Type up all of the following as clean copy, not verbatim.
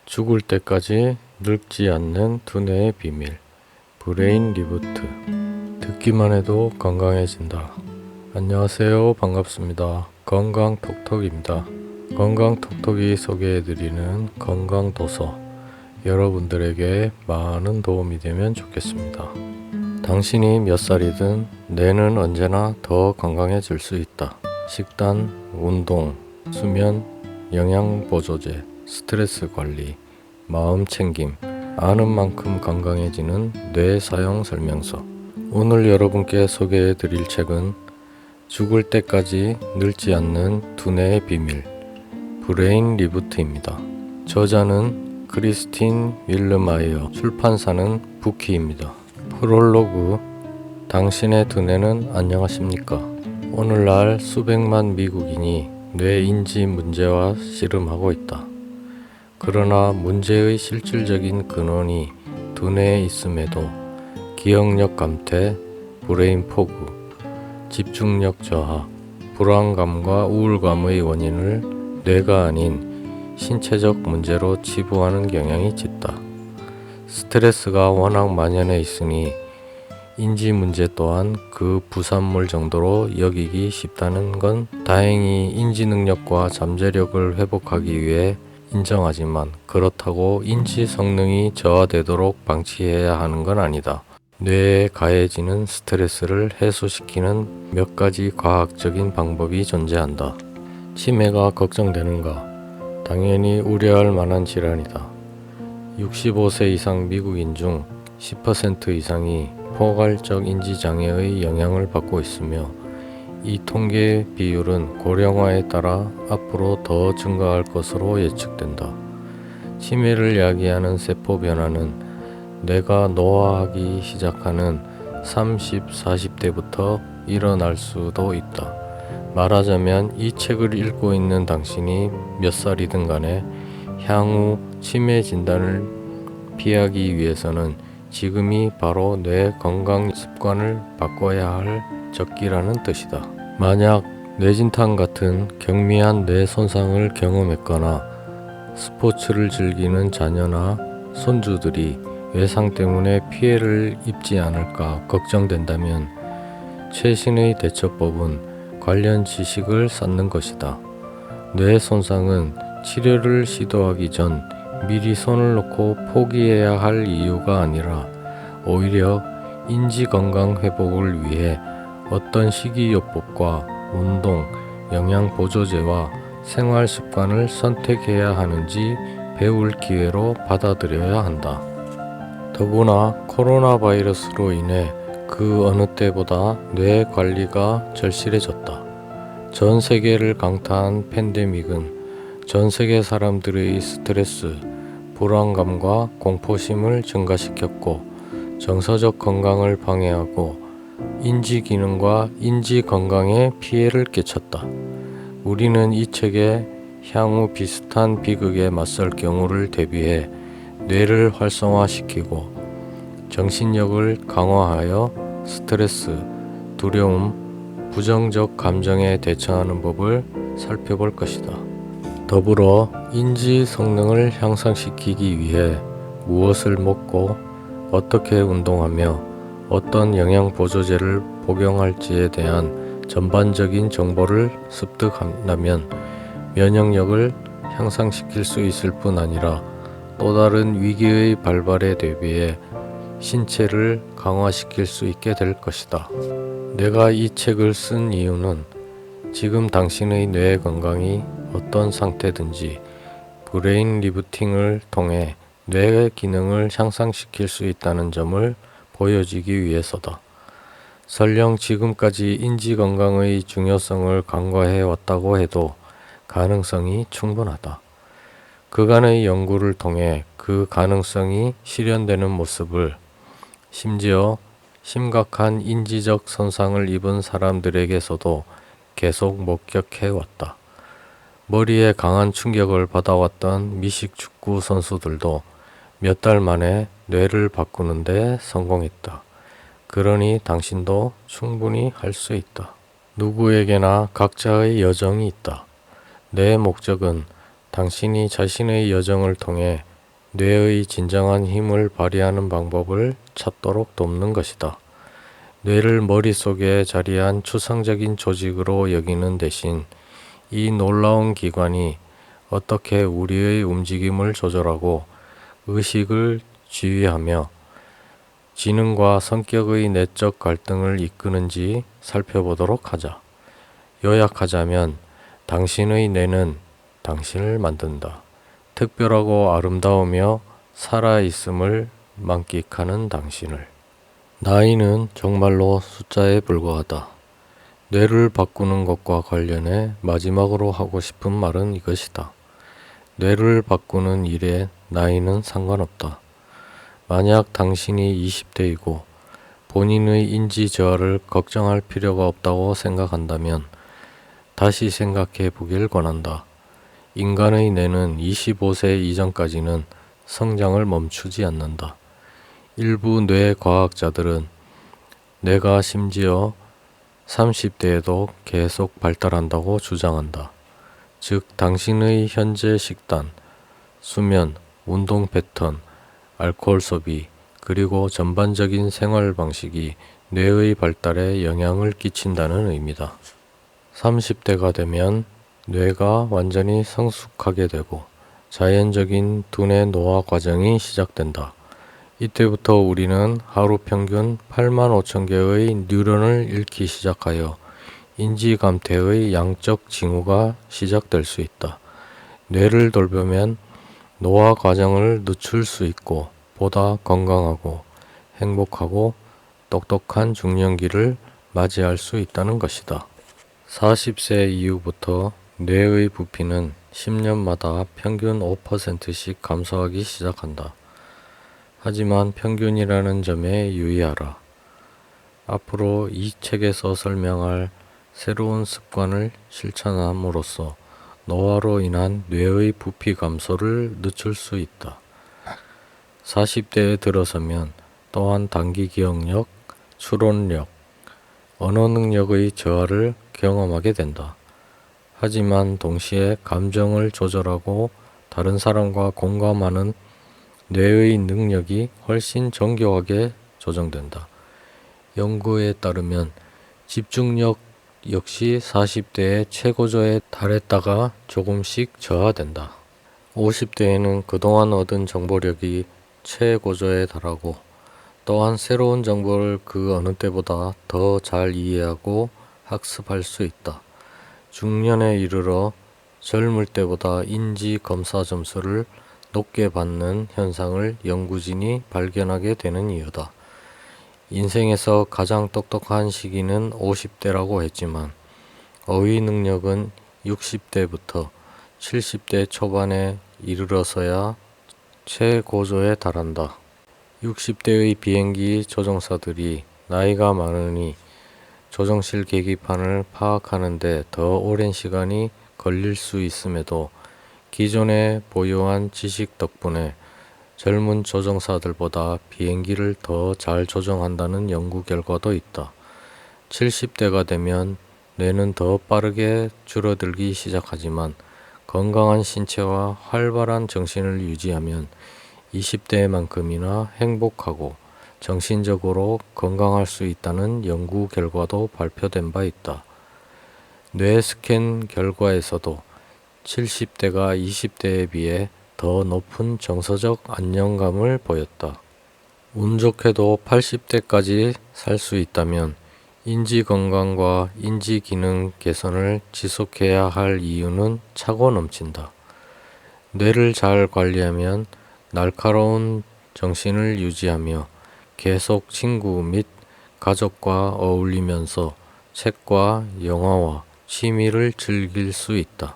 죽을 때까지 늙지 않는 두뇌의 비밀. 브레인 리부트. 듣기만 해도 건강해진다. 안녕하세요. 반갑습니다. 건강톡톡입니다. 건강톡톡이 소개해드리는 건강도서. 여러분들에게 많은 도움이 되면 좋겠습니다. 당신이 몇 살이든 뇌는 언제나 더 건강해질 수 있다. 식단, 운동, 수면, 영양보조제, 스트레스 관리, 마음 챙김, 아는 만큼 건강해지는 뇌 사용 설명서. 오늘 여러분께 소개해 드릴 책은 죽을 때까지 늙지 않는 두뇌의 비밀, 브레인 리부트입니다. 저자는 크리스틴 윌르마이어, 출판사는 부키입니다. 프롤로그. 당신의 두뇌는 안녕하십니까? 오늘날 수백만 미국인이 뇌 인지 문제와 씨름하고 있다. 그러나 문제의 실질적인 근원이 두뇌에 있음에도 기억력 감퇴, 브레인 포그, 집중력 저하, 불안감과 우울감의 원인을 뇌가 아닌 신체적 문제로 치부하는 경향이 짙다. 스트레스가 워낙 만연해 있으니 인지 문제 또한 그 부산물 정도로 여기기 쉽다는 건 다행히 인지 능력과 잠재력을 회복하기 위해 인정하지만 그렇다고 인지 성능이 저하되도록 방치해야 하는 건 아니다. 뇌에 가해지는 스트레스를 해소시키는 몇 가지 과학적인 방법이 존재한다. 치매가 걱정되는가? 당연히 우려할 만한 질환이다. 65세 이상 미국인 중 10% 이상이 포괄적 인지장애의 영향을 받고 있으며 이 통계 비율은 고령화에 따라 앞으로 더 증가할 것으로 예측된다. 치매를 야기하는 세포 변화는 뇌가 노화하기 시작하는 30, 40대부터 일어날 수도 있다. 말하자면 이 책을 읽고 있는 당신이 몇 살이든 간에 향후 치매 진단을 피하기 위해서는 지금이 바로 뇌 건강 습관을 바꿔야 할 적기라는 뜻이다. 만약 뇌진탕 같은 경미한 뇌 손상을 경험했거나 스포츠를 즐기는 자녀나 손주들이 외상 때문에 피해를 입지 않을까 걱정된다면 최신의 대처법은 관련 지식을 쌓는 것이다. 뇌 손상은 치료를 시도하기 전 미리 손을 놓고 포기해야 할 이유가 아니라 오히려 인지 건강 회복을 위해 어떤 식이요법과 운동, 영양 보조제와 생활 습관을 선택해야 하는지 배울 기회로 받아들여야 한다. 더구나 코로나 바이러스로 인해 그 어느 때보다 뇌 관리가 절실해졌다. 전 세계를 강타한 팬데믹은 전 세계 사람들의 스트레스, 불안감과 공포심을 증가시켰고 정서적 건강을 방해하고 인지 기능과 인지 건강에 피해를 끼쳤다. 우리는 이 책에 향후 비슷한 비극에 맞설 경우를 대비해 뇌를 활성화시키고 정신력을 강화하여 스트레스, 두려움, 부정적 감정에 대처하는 법을 살펴볼 것이다. 더불어 인지 성능을 향상시키기 위해 무엇을 먹고 어떻게 운동하며 어떤 영양 보조제를 복용할지에 대한 전반적인 정보를 습득한다면 면역력을 향상시킬 수 있을 뿐 아니라 또 다른 위기의 발발에 대비해 신체를 강화시킬 수 있게 될 것이다. 내가 이 책을 쓴 이유는 지금 당신의 뇌 건강이 어떤 상태든지 브레인 리부팅을 통해 뇌의 기능을 향상시킬 수 있다는 점을 보여주기 위해서다. 설령 지금까지 인지 건강의 중요성을 간과해 왔다고 해도 가능성이 충분하다. 그간의 연구를 통해 그 가능성이 실현되는 모습을 심지어 심각한 인지적 손상을 입은 사람들에게서도 계속 목격해 왔다. 머리에 강한 충격을 받아왔던 미식축구 선수들도 몇 달 만에 뇌를 바꾸는데 성공했다. 그러니 당신도 충분히 할 수 있다. 누구에게나 각자의 여정이 있다. 내 목적은 당신이 자신의 여정을 통해 뇌의 진정한 힘을 발휘하는 방법을 찾도록 돕는 것이다. 뇌를 머릿속에 자리한 추상적인 조직으로 여기는 대신 이 놀라운 기관이 어떻게 우리의 움직임을 조절하고 의식을 지휘하며 지능과 성격의 내적 갈등을 이끄는지 살펴보도록 하자. 요약하자면 당신의 뇌는 당신을 만든다. 특별하고 아름다우며 살아있음을 만끽하는 당신을. 나이는 정말로 숫자에 불과하다. 뇌를 바꾸는 것과 관련해 마지막으로 하고 싶은 말은 이것이다. 뇌를 바꾸는 일에 나이는 상관없다. 만약 당신이 20대이고 본인의 인지 저하를 걱정할 필요가 없다고 생각한다면 다시 생각해 보길 권한다. 인간의 뇌는 25세 이전까지는 성장을 멈추지 않는다. 일부 뇌과학자들은 뇌가 심지어 30대에도 계속 발달한다고 주장한다. 즉, 당신의 현재 식단, 수면, 운동 패턴, 알코올 소비, 그리고 전반적인 생활 방식이 뇌의 발달에 영향을 끼친다는 의미다. 30대가 되면 뇌가 완전히 성숙하게 되고 자연적인 두뇌 노화 과정이 시작된다. 이때부터 우리는 하루 평균 8만 5천 개의 뉴런을 잃기 시작하여 인지감퇴의 양적 징후가 시작될 수 있다. 뇌를 돌보면 노화 과정을 늦출 수 있고 보다 건강하고 행복하고 똑똑한 중년기를 맞이할 수 있다는 것이다. 40세 이후부터 뇌의 부피는 10년마다 평균 5%씩 감소하기 시작한다. 하지만 평균이라는 점에 유의하라. 앞으로 이 책에서 설명할 새로운 습관을 실천함으로써 노화로 인한 뇌의 부피 감소를 늦출 수 있다. 40대에 들어서면 또한 단기 기억력, 추론력, 언어 능력의 저하를 경험하게 된다. 하지만 동시에 감정을 조절하고 다른 사람과 공감하는 뇌의 능력이 훨씬 정교하게 조정된다. 연구에 따르면 집중력 역시 40대의 최고조에 달했다가 조금씩 저하된다. 50대에는 그동안 얻은 정보력이 최고조에 달하고 또한 새로운 정보를 그 어느 때보다 더 잘 이해하고 학습할 수 있다. 중년에 이르러 젊을 때보다 인지 검사 점수를 높게 받는 현상을 연구진이 발견하게 되는 이유다. 인생에서 가장 똑똑한 시기는 50대라고 했지만 어휘 능력은 60대부터 70대 초반에 이르러서야 최고조에 달한다. 60대의 비행기 조종사들이 나이가 많으니 조종실 계기판을 파악하는 데 더 오랜 시간이 걸릴 수 있음에도 기존에 보유한 지식 덕분에 젊은 조종사들보다 비행기를 더 잘 조종한다는 연구 결과도 있다. 70대가 되면 뇌는 더 빠르게 줄어들기 시작하지만 건강한 신체와 활발한 정신을 유지하면 20대만큼이나 행복하고 정신적으로 건강할 수 있다는 연구 결과도 발표된 바 있다. 뇌 스캔 결과에서도 70대가 20대에 비해 더 높은 정서적 안정감을 보였다. 운 좋게도 80대까지 살 수 있다면 인지 건강과 인지 기능 개선을 지속해야 할 이유는 차고 넘친다. 뇌를 잘 관리하면 날카로운 정신을 유지하며 계속 친구 및 가족과 어울리면서 책과 영화와 취미를 즐길 수 있다.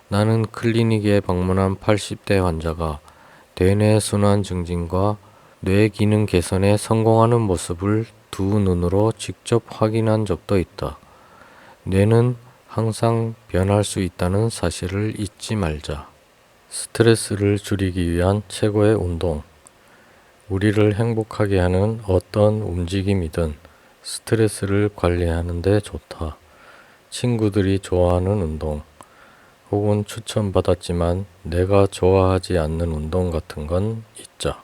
나는 클리닉에 방문한 80대 환자가 대뇌 순환 증진과 뇌 기능 개선에 성공하는 모습을 두 눈으로 직접 확인한 적도 있다. 뇌는 항상 변할 수 있다는 사실을 잊지 말자. 스트레스를 줄이기 위한 최고의 운동. 우리를 행복하게 하는 어떤 움직임이든 스트레스를 관리하는 데 좋다. 친구들이 좋아하는 운동, 혹은 추천받았지만 내가 좋아하지 않는 운동 같은 건 있자.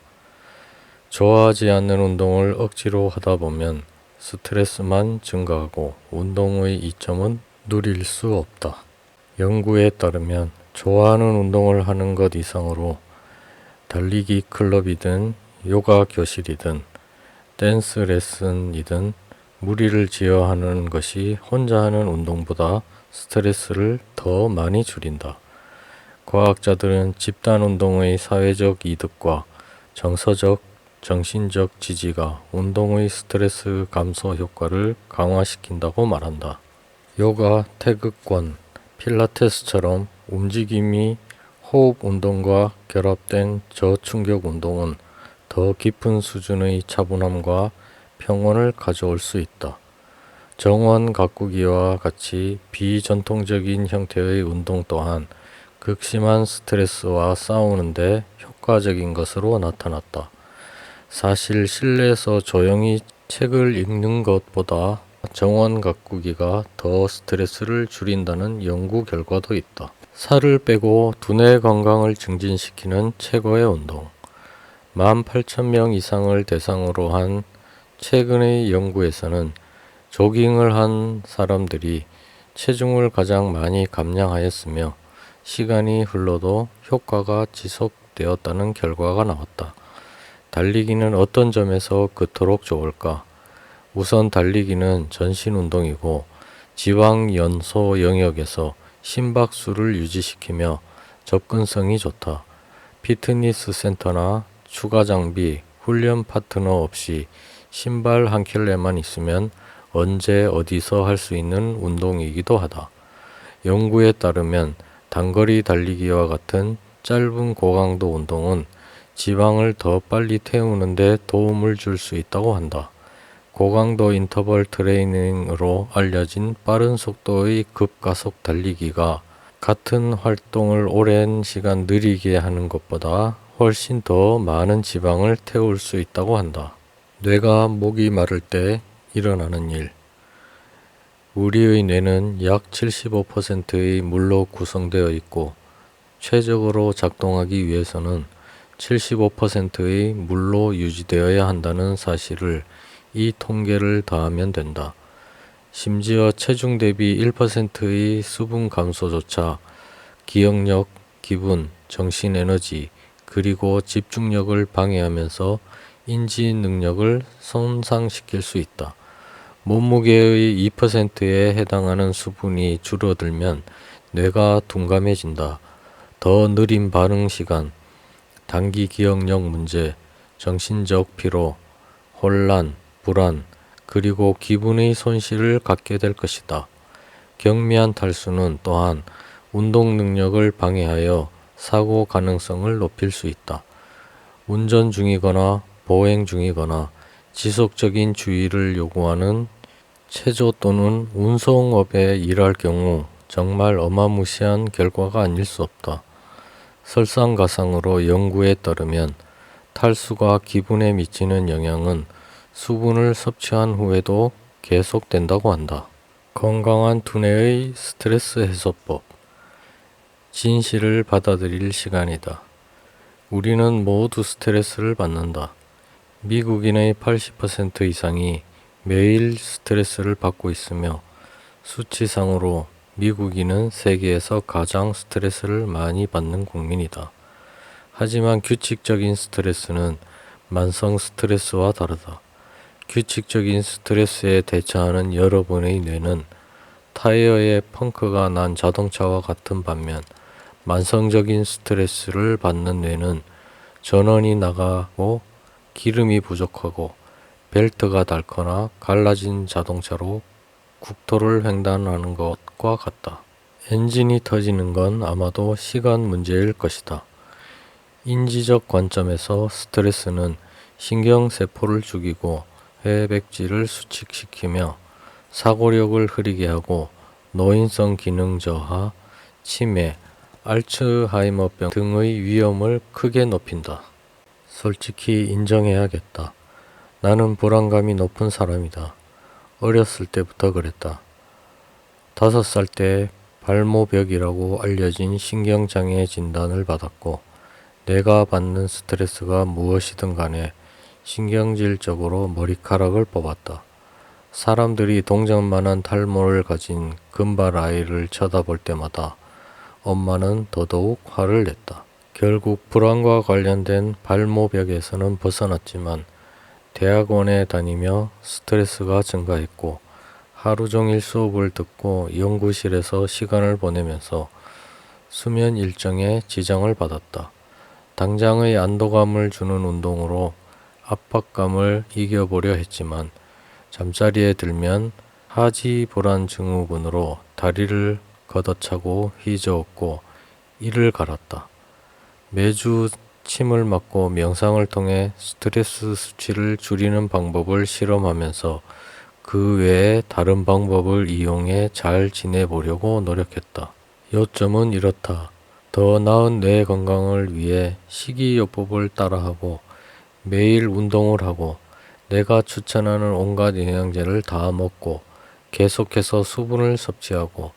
좋아하지 않는 운동을 억지로 하다 보면 스트레스만 증가하고 운동의 이점은 누릴 수 없다. 연구에 따르면 좋아하는 운동을 하는 것 이상으로 달리기 클럽이든 요가 교실이든 댄스 레슨이든 무리를 지어 하는 것이 혼자 하는 운동보다 스트레스를 더 많이 줄인다. 과학자들은 집단 운동의 사회적 이득과 정서적, 정신적 지지가 운동의 스트레스 감소 효과를 강화시킨다고 말한다. 요가, 태극권, 필라테스처럼 움직임이 호흡 운동과 결합된 저충격 운동은 더 깊은 수준의 차분함과 평온을 가져올 수 있다. 정원 가꾸기와 같이 비전통적인 형태의 운동 또한 극심한 스트레스와 싸우는데 효과적인 것으로 나타났다. 사실 실내에서 조용히 책을 읽는 것보다 정원 가꾸기가 더 스트레스를 줄인다는 연구 결과도 있다. 살을 빼고 두뇌 건강을 증진시키는 최고의 운동. 18,000명 이상을 대상으로 한 최근의 연구에서는 조깅을 한 사람들이 체중을 가장 많이 감량하였으며 시간이 흘러도 효과가 지속되었다는 결과가 나왔다. 달리기는 어떤 점에서 그토록 좋을까? 우선 달리기는 전신 운동이고 지방 연소 영역에서 심박수를 유지시키며 접근성이 좋다. 피트니스 센터나 추가 장비, 훈련 파트너 없이 신발 한 켤레만 있으면 언제 어디서 할 수 있는 운동이기도 하다. 연구에 따르면 단거리 달리기와 같은 짧은 고강도 운동은 지방을 더 빨리 태우는 데 도움을 줄 수 있다고 한다. 고강도 인터벌 트레이닝으로 알려진 빠른 속도의 급가속 달리기가 같은 활동을 오랜 시간 느리게 하는 것보다 훨씬 더 많은 지방을 태울 수 있다고 한다. 뇌가 목이 마를 때 일어나는 일. 우리의 뇌는 약 75%의 물로 구성되어 있고 최적으로 작동하기 위해서는 75%의 물로 유지되어야 한다는 사실을 이 통계를 더하면 된다. 심지어 체중 대비 1%의 수분 감소조차 기억력, 기분, 정신 에너지, 그리고 집중력을 방해하면서 인지 능력을 손상시킬 수 있다. 몸무게의 2%에 해당하는 수분이 줄어들면 뇌가 둔감해진다. 더 느린 반응 시간, 단기 기억력 문제, 정신적 피로, 혼란, 불안, 그리고 기분의 손실을 갖게 될 것이다. 경미한 탈수는 또한 운동 능력을 방해하여 사고 가능성을 높일 수 있다. 운전 중이거나 보행 중이거나 지속적인 주의를 요구하는 체조 또는 운송업에 일할 경우 정말 어마무시한 결과가 아닐 수 없다. 설상가상으로 연구에 따르면 탈수가 기분에 미치는 영향은 수분을 섭취한 후에도 계속된다고 한다. 건강한 두뇌의 스트레스 해소법. 진실을 받아들일 시간이다. 우리는 모두 스트레스를 받는다. 미국인의 80% 이상이 매일 스트레스를 받고 있으며 수치상으로 미국인은 세계에서 가장 스트레스를 많이 받는 국민이다. 하지만 규칙적인 스트레스는 만성 스트레스와 다르다. 규칙적인 스트레스에 대처하는 여러분의 뇌는 타이어에 펑크가 난 자동차와 같은 반면 만성적인 스트레스를 받는 뇌는 전원이 나가고 기름이 부족하고 벨트가 닳거나 갈라진 자동차로 국토를 횡단하는 것과 같다. 엔진이 터지는 건 아마도 시간 문제일 것이다. 인지적 관점에서 스트레스는 신경세포를 죽이고 회백질을 수축시키며 사고력을 흐리게 하고 노인성 기능 저하, 치매, 알츠하이머병 등의 위험을 크게 높인다. 솔직히 인정해야겠다. 나는 불안감이 높은 사람이다. 어렸을 때부터 그랬다. 5살 때 발모벽이라고 알려진 신경장애 진단을 받았고 내가 받는 스트레스가 무엇이든 간에 신경질적으로 머리카락을 뽑았다. 사람들이 동전만한 탈모를 가진 금발 아이를 쳐다볼 때마다 엄마는 더더욱 화를 냈다. 결국 불안과 관련된 발모벽에서는 벗어났지만 대학원에 다니며 스트레스가 증가했고 하루 종일 수업을 듣고 연구실에서 시간을 보내면서 수면 일정에 지장을 받았다. 당장의 안도감을 주는 운동으로 압박감을 이겨보려 했지만 잠자리에 들면 하지불안 증후군으로 다리를 걷어차고 휘저었고 이를 갈았다. 매주 침을 맞고 명상을 통해 스트레스 수치를 줄이는 방법을 실험하면서 그 외에 다른 방법을 이용해 잘 지내보려고 노력했다. 요점은 이렇다. 더 나은 뇌 건강을 위해 식이요법을 따라하고 매일 운동을 하고 내가 추천하는 온갖 영양제를 다 먹고 계속해서 수분을 섭취하고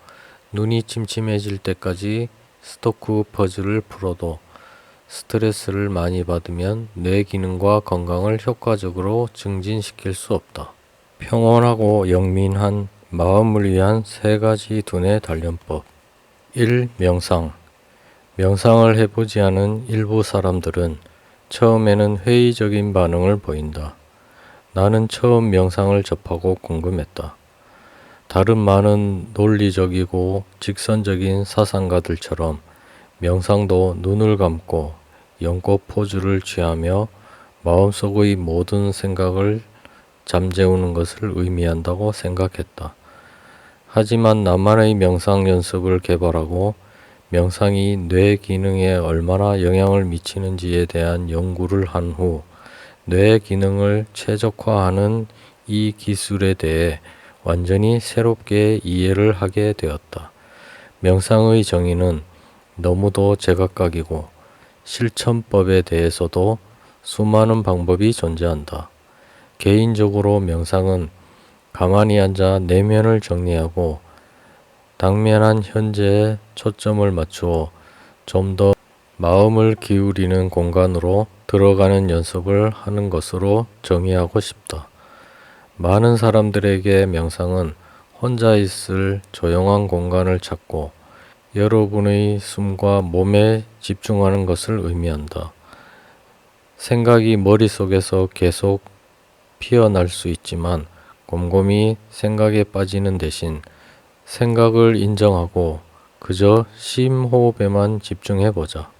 눈이 침침해질 때까지 스토크 퍼즐을 풀어도 스트레스를 많이 받으면 뇌 기능과 건강을 효과적으로 증진시킬 수 없다. 평온하고 영민한 마음을 위한 3가지 두뇌 단련법. 1. 명상. 명상을 해보지 않은 일부 사람들은 처음에는 회의적인 반응을 보인다. 나는 처음 명상을 접하고 궁금했다. 다른 많은 논리적이고 직선적인 사상가들처럼 명상도 눈을 감고 연꽃 포즈를 취하며 마음속의 모든 생각을 잠재우는 것을 의미한다고 생각했다. 하지만 나만의 명상 연습을 개발하고 명상이 뇌 기능에 얼마나 영향을 미치는지에 대한 연구를 한 후 뇌 기능을 최적화하는 이 기술에 대해 완전히 새롭게 이해를 하게 되었다. 명상의 정의는 너무도 제각각이고 실천법에 대해서도 수많은 방법이 존재한다. 개인적으로 명상은 가만히 앉아 내면을 정리하고 당면한 현재에 초점을 맞추어 좀 더 마음을 기울이는 공간으로 들어가는 연습을 하는 것으로 정의하고 싶다. 많은 사람들에게 명상은 혼자 있을 조용한 공간을 찾고 여러분의 숨과 몸에 집중하는 것을 의미한다. 생각이 머릿속에서 계속 피어날 수 있지만 곰곰이 생각에 빠지는 대신 생각을 인정하고 그저 심호흡에만 집중해보자.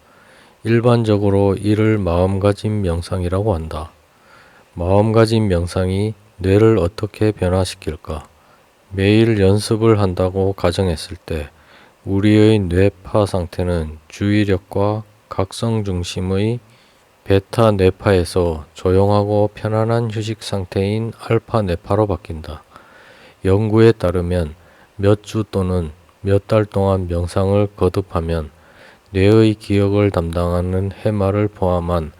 일반적으로 이를 마음가짐 명상이라고 한다. 마음가짐 명상이 뇌를 어떻게 변화시킬까? 매일 연습을 한다고 가정했을 때 우리의 뇌파 상태는 주의력과 각성 중심의 베타 뇌파에서 조용하고 편안한 휴식 상태인 알파 뇌파로 바뀐다. 연구에 따르면 몇 주 또는 몇 달 동안 명상을 거듭하면 뇌의 기억을 담당하는 해마를 포함한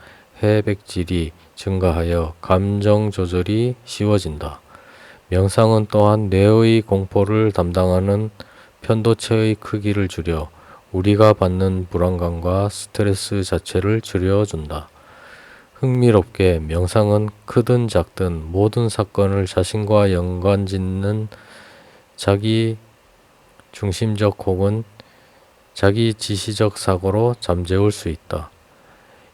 해백질이 증가하여 감정 조절이 쉬워진다. 명상은 또한 뇌의 공포를 담당하는 편도체의 크기를 줄여 우리가 받는 불안감과 스트레스 자체를 줄여준다. 흥미롭게 명상은 크든 작든 모든 사건을 자신과 연관짓는 자기 중심적 혹은 자기 지시적 사고로 잠재울 수 있다.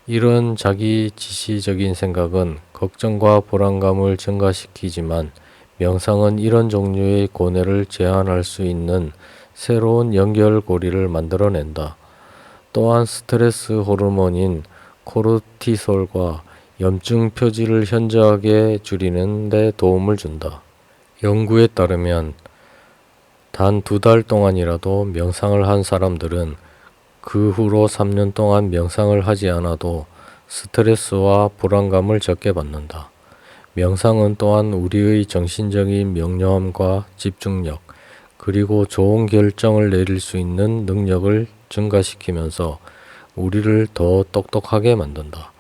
이런 자기 지시적인 생각은 걱정과 불안감을 증가시키지만 명상은 이런 종류의 고뇌를 제한할 수 있는 새로운 연결고리를 만들어낸다. 또한 스트레스 호르몬인 코르티솔과 염증 표지를 현저하게 줄이는 데 도움을 준다. 연구에 따르면 단 2달 동안이라도 명상을 한 사람들은 그 후로 3년 동안 명상을 하지 않아도 스트레스와 불안감을 적게 받는다. 명상은 또한 우리의 정신적인 명료함과 집중력, 그리고 좋은 결정을 내릴 수 있는 능력을 증가시키면서 우리를 더 똑똑하게 만든다.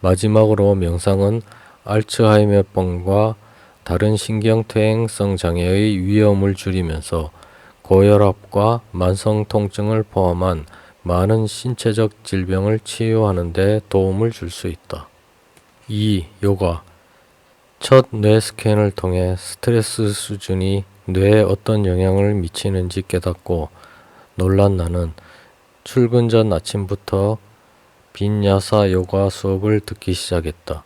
마지막으로 명상은 알츠하이머병과 다른 신경퇴행성 장애의 위험을 줄이면서 고혈압과 만성 통증을 포함한 많은 신체적 질병을 치유하는 데 도움을 줄 수 있다. 2. 요가. 첫 뇌 스캔을 통해 스트레스 수준이 뇌에 어떤 영향을 미치는지 깨닫고 놀란 나는 출근 전 아침부터 빈야사 요가 수업을 듣기 시작했다.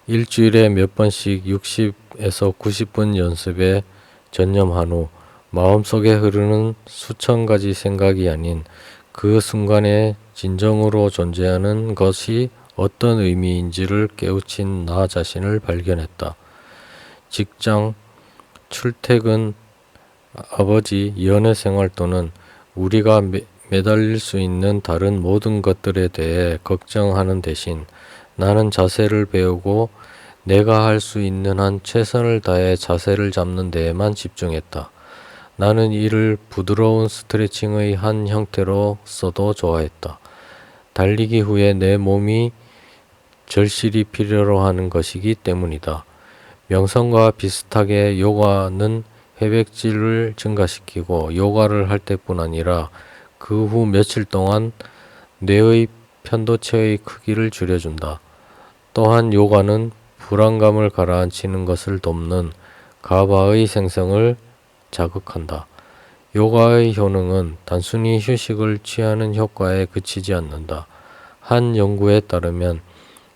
일주일에 몇 번씩 60에서 90분 연습에 전념한 후 마음속에 흐르는 수천 가지 생각이 아닌 그 순간에 진정으로 존재하는 것이 어떤 의미인지를 깨우친 나 자신을 발견했다. 직장, 출퇴근, 아버지, 연애 생활 또는 우리가 매달릴 수 있는 다른 모든 것들에 대해 걱정하는 대신 나는 자세를 배우고 내가 할 수 있는 한 최선을 다해 자세를 잡는 데에만 집중했다. 나는 이를 부드러운 스트레칭의 한 형태로 써도 좋아했다. 달리기 후에 내 몸이 절실히 필요로 하는 것이기 때문이다. 명상과 비슷하게 요가는 회백질을 증가시키고 요가를 할 때뿐 아니라 그 후 며칠 동안 뇌의 편도체의 크기를 줄여준다. 또한 요가는 불안감을 가라앉히는 것을 돕는 가바의 생성을 자극한다. 요가의 효능은 단순히 휴식을 취하는 효과에 그치지 않는다. 한 연구에 따르면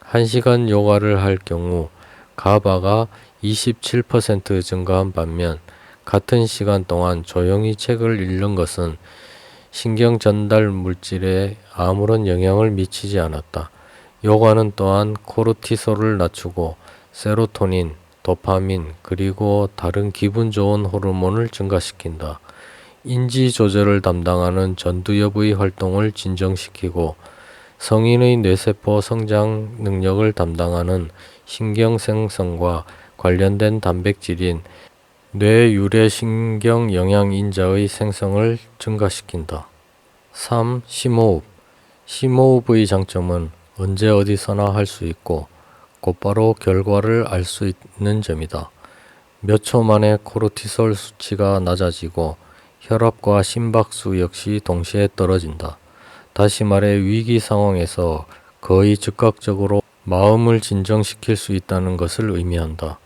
1시간 요가를 할 경우 가바가 27% 증가한 반면 같은 시간 동안 조용히 책을 읽는 것은 신경 전달 물질에 아무런 영향을 미치지 않았다. 요가는 또한 코르티솔을 낮추고 세로토닌, 도파민, 그리고 다른 기분 좋은 호르몬을 증가시킨다. 인지 조절을 담당하는 전두엽의 활동을 진정시키고 성인의 뇌세포 성장 능력을 담당하는 신경생성과 관련된 단백질인 뇌유래신경 영양인자의 생성을 증가시킨다. 3. 심호흡. 심호흡의 장점은 언제 어디서나 할 수 있고 곧바로 결과를 알 수 있는 점이다. 몇 초 만에 코르티솔 수치가 낮아지고 혈압과 심박수 역시 동시에 떨어진다. 다시 말해 위기 상황에서 거의 즉각적으로 마음을 진정시킬 수 있다는 것을 의미한다.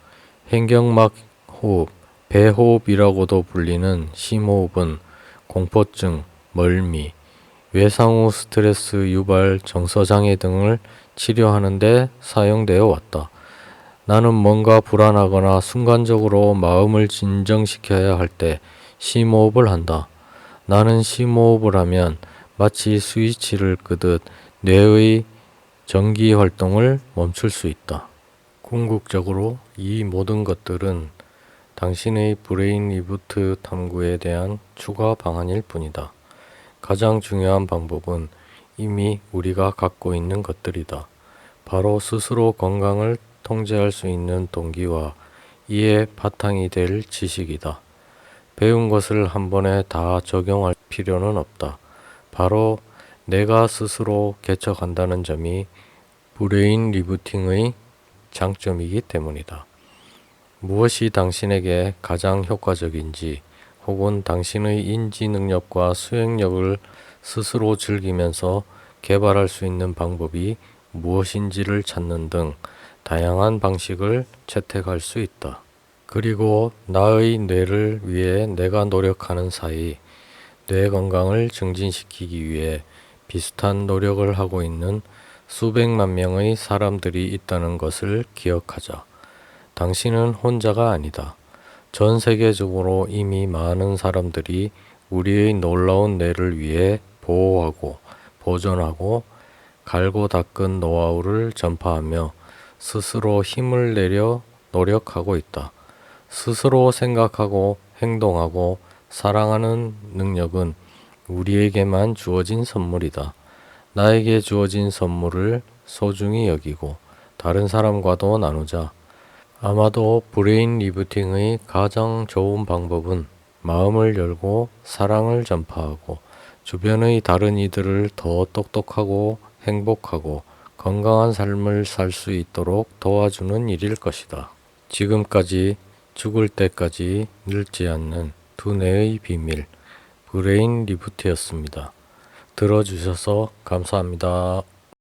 횡격막 호흡, 배호흡이라고도 불리는 심호흡은 공포증, 멀미, 외상 후 스트레스 유발 정서장애 등을 치료하는 데 사용되어 왔다. 나는 뭔가 불안하거나 순간적으로 마음을 진정시켜야 할 때 심호흡을 한다. 나는 심호흡을 하면 마치 스위치를 끄듯 뇌의 전기 활동을 멈출 수 있다. 궁극적으로 이 모든 것들은 당신의 브레인 리부트 탐구에 대한 추가 방안일 뿐이다. 가장 중요한 방법은 이미 우리가 갖고 있는 것들이다. 바로 스스로 건강을 통제할 수 있는 동기와 이에 바탕이 될 지식이다. 배운 것을 한 번에 다 적용할 필요는 없다. 바로 내가 스스로 개척한다는 점이 브레인 리부팅의 장점이기 때문이다. 무엇이 당신에게 가장 효과적인지 혹은 당신의 인지 능력과 수행력을 스스로 즐기면서 개발할 수 있는 방법이 무엇인지를 찾는 등 다양한 방식을 채택할 수 있다. 그리고 나의 뇌를 위해 내가 노력하는 사이 뇌 건강을 증진시키기 위해 비슷한 노력을 하고 있는 수백만 명의 사람들이 있다는 것을 기억하자. 당신은 혼자가 아니다. 전 세계적으로 이미 많은 사람들이 우리의 놀라운 뇌를 위해 보호하고 보존하고 갈고 닦은 노하우를 전파하며 스스로 힘을 내려 노력하고 있다. 스스로 생각하고 행동하고 사랑하는 능력은 우리에게만 주어진 선물이다. 나에게 주어진 선물을 소중히 여기고 다른 사람과도 나누자. 아마도 브레인 리부팅의 가장 좋은 방법은 마음을 열고 사랑을 전파하고 주변의 다른 이들을 더 똑똑하고 행복하고 건강한 삶을 살 수 있도록 도와주는 일일 것이다. 지금까지 죽을 때까지 늙지 않는 두뇌의 비밀, 브레인 리부트였습니다. 들어주셔서 감사합니다.